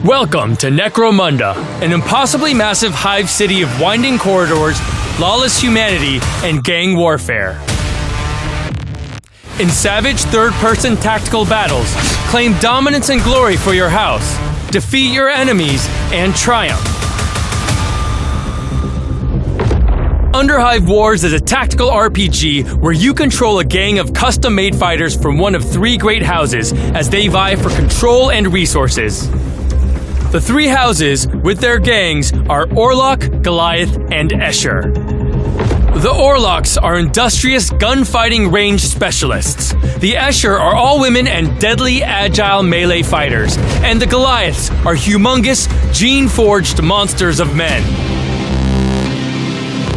Welcome to Necromunda, an impossibly massive hive city of winding corridors, lawless humanity, and gang warfare. In savage third-person tactical battles, claim dominance and glory for your house, defeat your enemies, and triumph. Underhive Wars is a tactical RPG where you control a gang of custom-made fighters from one of three great houses as they vie for control and resources. The three houses, with their gangs, are Orlok, Goliath, and Escher. The Orloks are industrious gunfighting range specialists. The Escher are all women and deadly agile melee fighters. And the Goliaths are humongous, gene-forged monsters of men.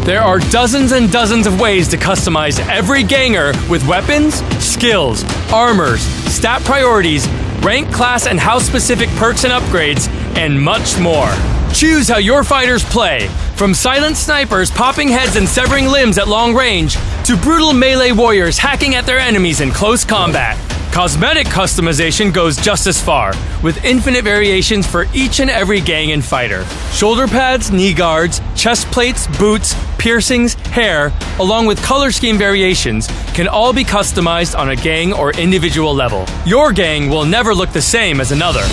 There are dozens and dozens of ways to customize every ganger with weapons, skills, armors, stat priorities, rank, class, and house-specific perks and upgrades, and much more. Choose how your fighters play, from silent snipers popping heads and severing limbs at long range, to brutal melee warriors hacking at their enemies in close combat. Cosmetic customization goes just as far, with infinite variations for each and every gang and fighter. Shoulder pads, knee guards, chest plates, boots, piercings, hair, along with color scheme variations, can all be customized on a gang or individual level. Your gang will never look the same as another.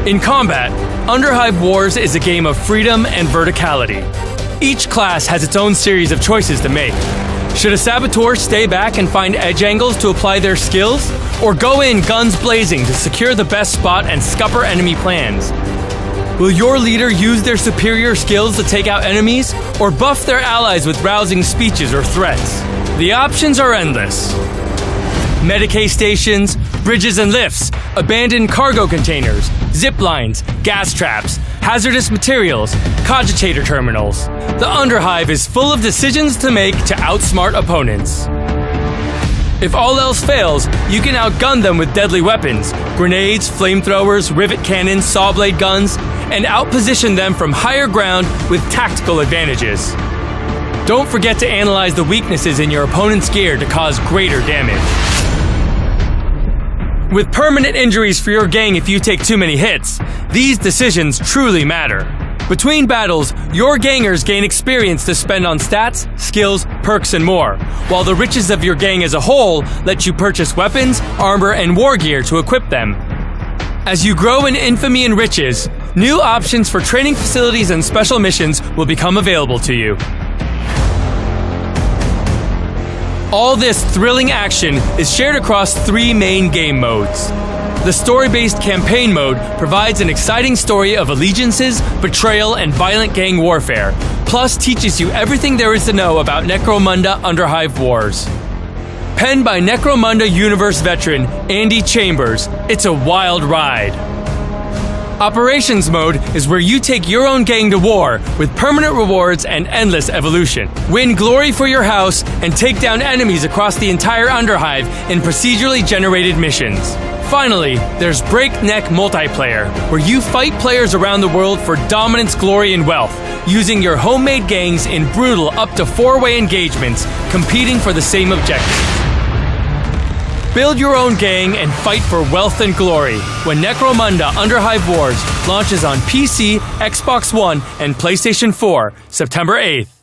In combat, Underhive Wars is a game of freedom and verticality. Each class has its own series of choices to make. Should a saboteur stay back and find edge angles to apply their skills? Or go in guns blazing to secure the best spot and scupper enemy plans? Will your leader use their superior skills to take out enemies? Or buff their allies with rousing speeches or threats? The options are endless. Medicae stations, bridges and lifts, abandoned cargo containers, zip lines, gas traps, hazardous materials, cogitator terminals. The Underhive is full of decisions to make to outsmart opponents. If all else fails, you can outgun them with deadly weapons, grenades, flamethrowers, rivet cannons, saw blade guns, and outposition them from higher ground with tactical advantages. Don't forget to analyze the weaknesses in your opponent's gear to cause greater damage. With permanent injuries for your gang if you take too many hits, these decisions truly matter. Between battles, your gangers gain experience to spend on stats, skills, perks, and more, while the riches of your gang as a whole let you purchase weapons, armor, and war gear to equip them. As you grow in infamy and riches, new options for training facilities and special missions will become available to you. All this thrilling action is shared across three main game modes. The story-based campaign mode provides an exciting story of allegiances, betrayal, and violent gang warfare, plus teaches you everything there is to know about Necromunda Underhive Wars. Penned by Necromunda universe veteran Andy Chambers, it's a wild ride. Operations mode is where you take your own gang to war with permanent rewards and endless evolution. Win glory for your house and take down enemies across the entire Underhive in procedurally generated missions. Finally, there's Breakneck Multiplayer, where you fight players around the world for dominance, glory, and wealth, using your homemade gangs in brutal up to 4-way engagements, competing for the same objective. Build your own gang and fight for wealth and glory when Necromunda Underhive Wars launches on PC, Xbox One, and PlayStation 4, September 8th.